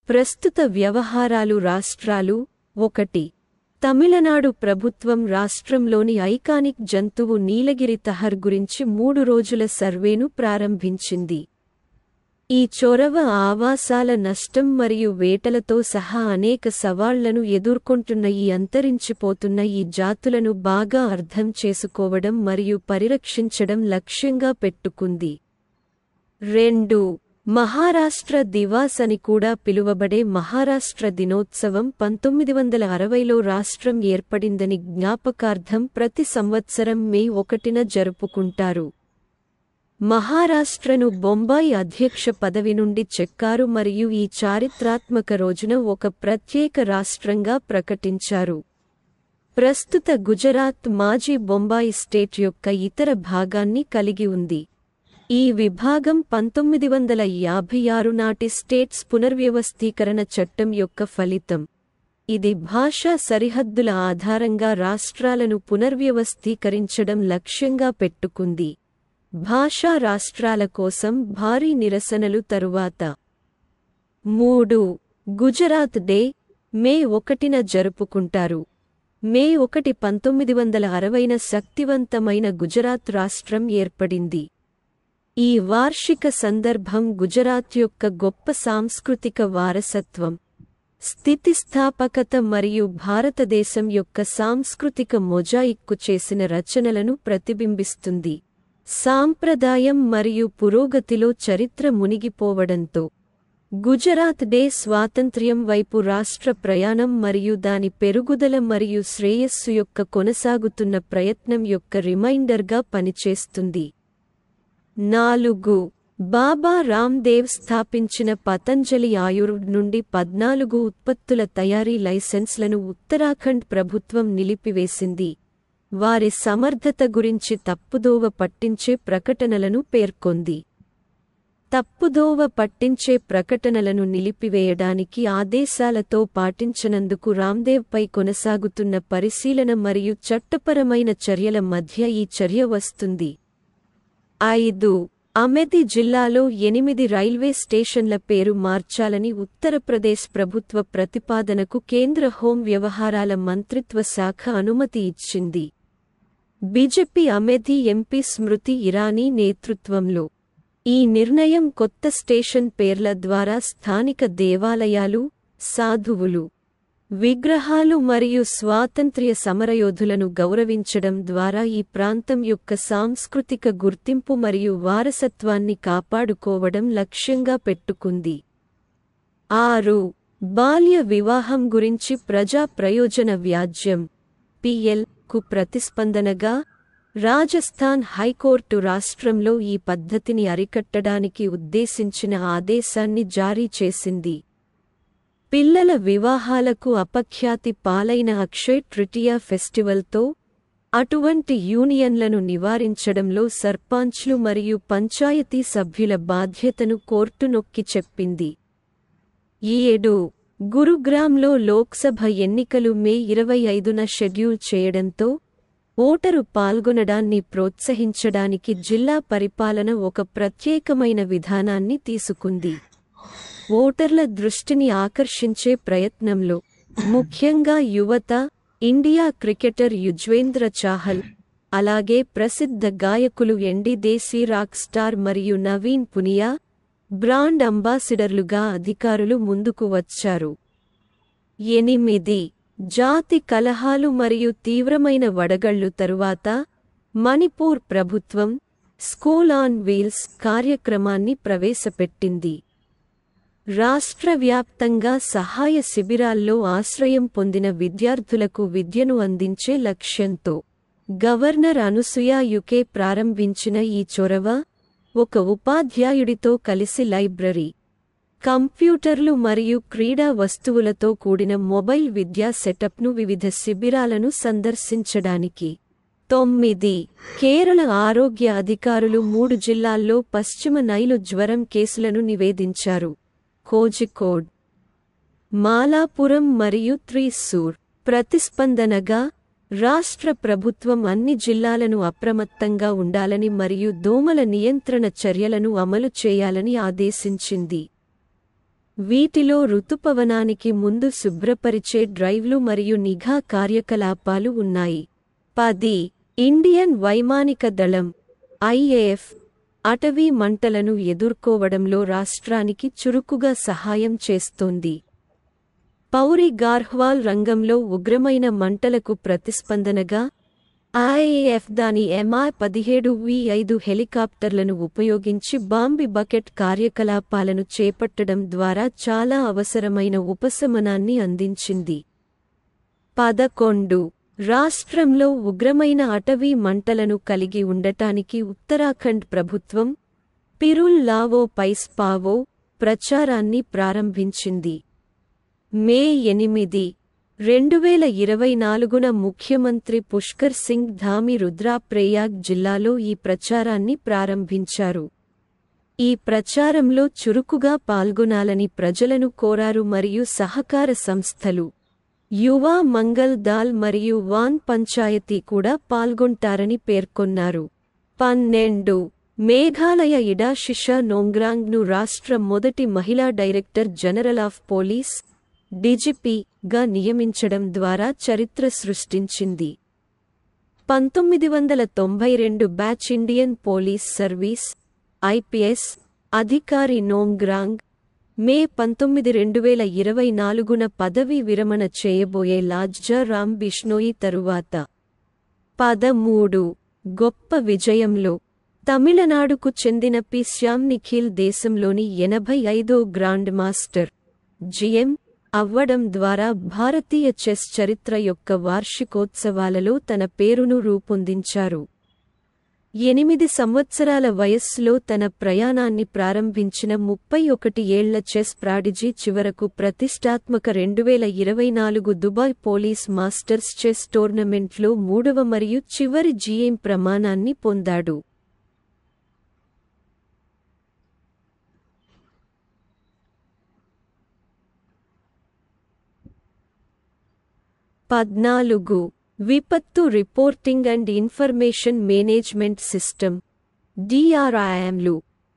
ప్రస్తుత వ్యవహారాలు రాష్ట్రాలు 1. తమిళనాడు ప్రభుత్వం రాష్ట్రంలోని ఐకానిక్ జంతువు నీలగిరి తహర్ గురించి 3 రోజుల సర్వేను ప్రారంభించింది. ఈ చొరవ ఆవాసాల నష్టం మరియు వేటలతో సహా అనేక సవాళ్లను ఎదుర్కొంటున్న ఈ అంతరించిపోతున్న ఈ జాతులను బాగా అర్థం చేసుకోవడం మరియు పరిరక్షించడం లక్ష్యంగా పెట్టుకుంది. 2. మహారాష్ట్ర దివాస్ అని కూడా పిలువబడే మహారాష్ట్ర దినోత్సవం 1960లో రాష్ట్రం ఏర్పడిందని జ్ఞాపకార్థం ప్రతి సంవత్సరం మే 1న జరుపుకుంటారు. మహారాష్ట్రను బొంబాయి అధ్యక్ష పదవి నుండి చెక్కారు మరియు ఈ చారిత్రాత్మక రోజున ఒక ప్రత్యేక రాష్ట్రంగా ప్రకటించారు. ప్రస్తుత గుజరాత్ మాజీ బొంబాయి స్టేట్ యొక్క ఇతర భాగాన్ని కలిగి ఉంది. ఈ విభాగం 1956 నాటి స్టేట్స్ పునర్వ్యవస్థీకరణ చట్టం యొక్క ఫలితం. ఇది భాషా సరిహద్దుల ఆధారంగా రాష్ట్రాలను పునర్వ్యవస్థీకరించడం లక్ష్యంగా పెట్టుకుంది. భాషా రాష్ట్రాల కోసం భారీ నిరసనలు తరువాత 3. గుజరాత్ డే మే 1న జరుపుకుంటారు. మే 1 1960న శక్తివంతమైన గుజరాత్ రాష్ట్రం ఏర్పడింది. ఈ వార్షిక సందర్భం గుజరాత్ యొక్క గొప్ప సాంస్కృతిక వారసత్వం, స్థితిస్థాపకత మరియు భారతదేశం యొక్క సాంస్కృతిక మొజాయిక్కు చేసిన రచనలను ప్రతిబింబిస్తుంది. సాంప్రదాయం మరియు పురోగతిలో చరిత్ర మునిగిపోవడంతో గుజరాత్ డే స్వాతంత్ర్యం వైపు రాష్ట్ర ప్రయాణం మరియు దాని పెరుగుదల మరియు శ్రేయస్సు యొక్క కొనసాగుతున్న ప్రయత్నం యొక్క రిమైండర్గా పనిచేస్తుంది. 4. బాబా రామ్దేవ్ స్థాపించిన పతంజలి ఆయుర్వేద్ నుండి 14 ఉత్పత్తుల తయారీ లైసెన్స్లను ఉత్తరాఖండ్ ప్రభుత్వం నిలిపివేసింది. వారి సమర్థత గురించి తప్పుదోవ పట్టించే ప్రకటనలను పేర్కొంది. తప్పుదోవ పట్టించే ప్రకటనలను నిలిపివేయడానికి ఆదేశాలతో పాటించనందుకు రామ్దేవ్పై కొనసాగుతున్న పరిశీలన మరియు చట్టపరమైన చర్యల మధ్య ఈ చర్య వస్తుంది. 5. అమేథీ జిల్లాలో 8 రైల్వే స్టేషన్ల పేరు మార్చాలని ఉత్తరప్రదేశ్ ప్రభుత్వ ప్రతిపాదనకు కేంద్ర హోం వ్యవహారాల మంత్రిత్వ శాఖ అనుమతి ఇచ్చింది. బీజేపీ అమేథీ ఎంపీ స్మృతి ఇరానీ నేతృత్వంలో ఈ నిర్ణయం కొత్త స్టేషన్ పేర్ల ద్వారా స్థానిక దేవాలయాలు, సాధువులు, విగ్రహాలు మరియు స్వాతంత్ర్య సమరయోధులను గౌరవించడం ద్వారా ఈ ప్రాంతం యొక్క సాంస్కృతిక గుర్తింపు మరియు వారసత్వాన్ని కాపాడుకోవడం లక్ష్యంగా పెట్టుకుంది. 6. బాల్య వివాహం గురించి ప్రజా ప్రయోజన వ్యాజ్యం (PL) కు ప్రతిస్పందనగా రాజస్థాన్ హైకోర్టు రాష్ట్రంలో ఈ పద్ధతిని అరికట్టడానికి ఉద్దేశించిన ఆదేశాన్ని జారీ చేసింది. పిల్లల వివాహాలకు అపఖ్యాతి పాలైన అక్షయ్ తృతీయ ఫెస్టివల్తో అటువంటి యూనియన్లను నివారించడంలో సర్పంచ్లు మరియు పంచాయతీ సభ్యుల బాధ్యతను కోర్టు నొక్కి చెప్పింది. 7. గురుగ్రామ్లో లోక్సభ ఎన్నికలు మే 25న షెడ్యూల్ చేయడంతో ఓటరు పాల్గొనడాన్ని ప్రోత్సహించడానికి జిల్లా పరిపాలన ఒక ప్రత్యేకమైన విధానాన్ని తీసుకుంది. ఓటర్ల దృష్టిని ఆకర్షించే ప్రయత్నంలో ముఖ్యంగా యువత, ఇండియా క్రికెటర్ యుజ్వేంద్ర చాహల్, అలాగే ప్రసిద్ధ గాయకులు ఎన్డీ దేశీ రాక్ స్టార్ మరియు నవీన్ పునియా బ్రాండ్ అంబాసిడర్లుగా అధికారులు ముందుకు వచ్చారు. 8. జాతి కలహాలు మరియు తీవ్రమైన వడగళ్లు తరువాత మణిపూర్ ప్రభుత్వం స్కూల్ ఆన్ వీల్స్ కార్యక్రమాన్ని ప్రవేశపెట్టింది. రాష్ట్ర వ్యాప్తంగా సహాయ శిబిరాల్లో ఆశ్రయం పొందిన విద్యార్థులకు విద్యను అందించే లక్ష్యంతో గవర్నర్ అనసూయ యుకే ప్రారంభించిన ఈ చొరవ ఒక ఉపాధ్యాయుడితో కలిసి లైబ్రరీ, కంప్యూటర్లు మరియు క్రీడా వస్తువులతో కూడిన మొబైల్ విద్యా సెటప్ను వివిధ శిబిరాలను సందర్శించడానికి 9. కేరళ ఆరోగ్య అధికారులు 3 జిల్లాల్లో పశ్చిమ నైలు జ్వరం కేసులను నివేదించారు. కోజికోడ్, మాలాపురం మరియు త్రిశూర్. ప్రతిస్పందనగా రాష్ట్ర ప్రభుత్వం అన్ని జిల్లాలను అప్రమత్తంగా ఉండాలని మరియు దోమల నియంత్రణ చర్యలను అమలు చేయాలని ఆదేశించింది. వీటిలో ఋతుపవనానికి ముందు శుభ్రపరిచే డ్రైవ్లు మరియు నిఘా కార్యకలాపాలు ఉన్నాయి. 10. ఇండియన్ వైమానిక దళం IAF అటవీ మంటలను ఎదుర్కోవడంలో రాష్ట్రానికి చురుకుగా సహాయం చేస్తోంది. పౌరి గార్హ్వాల్ రంగంలో ఉగ్రమైన మంటలకు ప్రతిస్పందనగా IAF దాని MI-17V5 హెలికాప్టర్లను ఉపయోగించి బాంబి బకెట్ కార్యకలాపాలను చేపట్టడం ద్వారా చాలా అవసరమైన ఉపశమనాన్ని అందించింది. 11. రాష్ట్రంలో ఉగ్రమైన అటవీ మంటలను కలిగి ఉండటానికి ఉత్తరాఖండ్ ప్రభుత్వం పిరుల్ లావో పైస్ పావో ప్రచారాన్ని ప్రారంభించింది. మే 8, 2024న ముఖ్యమంత్రి పుష్కర్ సింగ్ ధామి రుద్రప్రయాగ్ జిల్లాలో ఈ ప్రచారాన్ని ప్రారంభించారు. ఈ ప్రచారంలో చురుకుగా పాల్గొనాలని ప్రజలను కోరారు మరియు సహకార సంస్థలు, యువా మంగల్ దాల్ మరియు వాన్ పంచాయతీ కూడా పాల్గొంటారని పేర్కొన్నారు. 12. మేఘాలయ ఇడాశిషా నోంగ్రాంగ్ను రాష్ట్ర మొదటి మహిళా director general of police DGP గా నియమించడం ద్వారా చరిత్ర సృష్టించింది. 1992 batch Indian police service IPS అధికారి నోంగ్రాంగ్ మే 19, 2024న పదవీ విరమణ చేయబోయే లాజ్జా రామ్ బిష్నోయి తరువాత. 13. గొప్ప విజయంలో తమిళనాడుకు చెందిన పి శ్యామ్ నిఖిల్ దేశంలోని 85వ గ్రాండ్ మాస్టర్ GM అవ్వడం ద్వారా భారతీయ చెస్ చరిత్ర యొక్క వార్షికోత్సవాలలో తన పేరును రూపొందించారు. 8 సంవత్సరాల వయస్సులో తన ప్రయాణాన్ని ప్రారంభించిన 31 ఏళ్ల చెస్ ప్రాడిజీ చివరకు ప్రతిష్టాత్మక 2024 దుబాయ్ పోలీస్ మాస్టర్స్ చెస్ టోర్నమెంట్లో 3వ మరియు చివరి GM ప్రమాణాన్ని పొందాడు. 14. విపత్తు reporting and information management system DRIMలు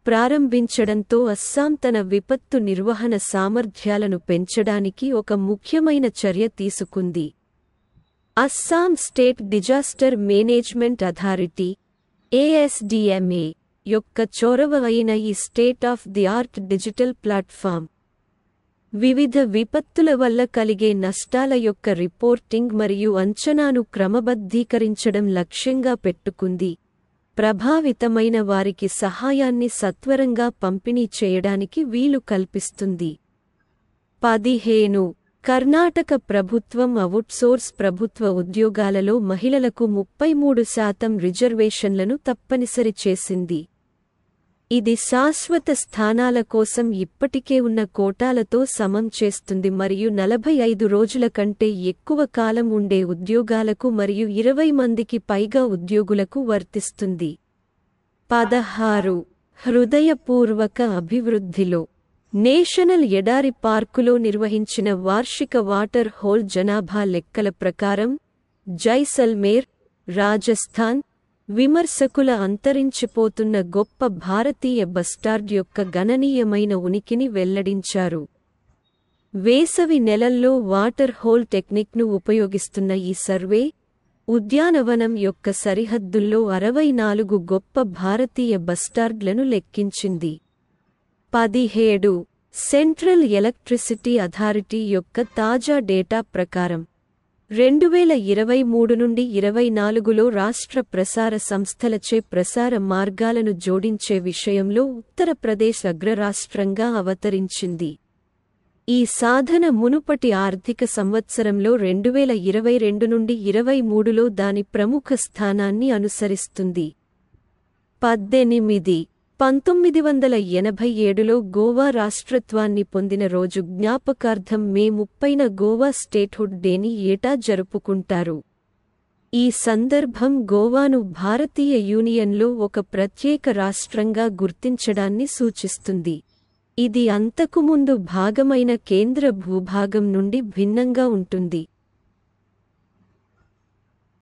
ప్రారంభించడంతో అస్సాం తన విపత్తు నిర్వహణ సామర్థ్యాలను పెంచడానికి ఒక ముఖ్యమైన చర్య తీసుకుంది. Assam state disaster management authority ASDMA యొక్క చొరవ అయిన ఈ state of the art digital platform వివిధ విపత్తుల వల్ల కలిగే నష్టాల యొక్క రిపోర్టింగ్ మరియు అంచనాను క్రమబద్ధీకరించడం లక్ష్యంగా పెట్టుకుంది. ప్రభావితమైన వారికి సహాయాన్ని సత్వరంగా పంపిణీ చేయడానికి వీలు కల్పిస్తుంది. 15. కర్ణాటక ప్రభుత్వం అవుట్సోర్స్ ప్రభుత్వ ఉద్యోగాలలో మహిళలకు 33% రిజర్వేషన్లను తప్పనిసరి చేసింది. ఇది శాశ్వత స్థానాల కోసం ఇప్పటికే ఉన్న కోటాలతో సమం చేస్తుంది మరియు 45 రోజుల కంటే ఎక్కువ కాలం ఉండే ఉద్యోగాలకు మరియు 20 మందికి పైగా ఉద్యోగులకు వర్తిస్తుంది. 16. హృదయపూర్వక అభివృద్ధిలో నేషనల్ ఎడారి పార్కులో నిర్వహించిన వార్షిక వాటర్ హోల్ జనాభా లెక్కల ప్రకారం జైసల్మేర్, రాజస్థాన్ విమర్శకుల అంతరించిపోతున్న గొప్ప భారతీయ బస్టార్డ్ యొక్క గణనీయమైన ఉనికిని వెల్లడించారు. వేసవి నెలల్లో వాటర్ హోల్ టెక్నిక్ను ఉపయోగిస్తున్న ఈ సర్వే ఉద్యానవనం యొక్క సరిహద్దుల్లో 64 గొప్ప భారతీయ బస్టార్డ్లను లెక్కించింది. 17. సెంట్రల్ ఎలక్ట్రిసిటీ అథారిటీ యొక్క తాజా డేటా ప్రకారం 2023 నుండి 24లో రాష్ట్ర ప్రసార సంస్థలచే ప్రసార మార్గాలను జోడించే విషయంలో ఉత్తరప్రదేశ్ అగ్రరాష్ట్రంగా అవతరించింది. ఈ సాధన మునుపటి ఆర్థిక సంవత్సరంలో 2022 నుండి 23లో దాని ప్రముఖ స్థానాన్ని అనుసరిస్తుంది. 18. 1987లో గోవా రాష్ట్రత్వాన్ని పొందిన రోజు జ్ఞాపకార్థం మే 30న గోవా స్టేట్హుడ్ డేని ఏటా జరుపుకుంటారు. ఈ సందర్భం గోవాను భారతీయ యూనియన్లో ఒక ప్రత్యేక రాష్ట్రంగా గుర్తించడాన్ని సూచిస్తుంది. ఇది అంతకుముందు భాగమైన కేంద్ర భూభాగం నుండి భిన్నంగా ఉంటుంది.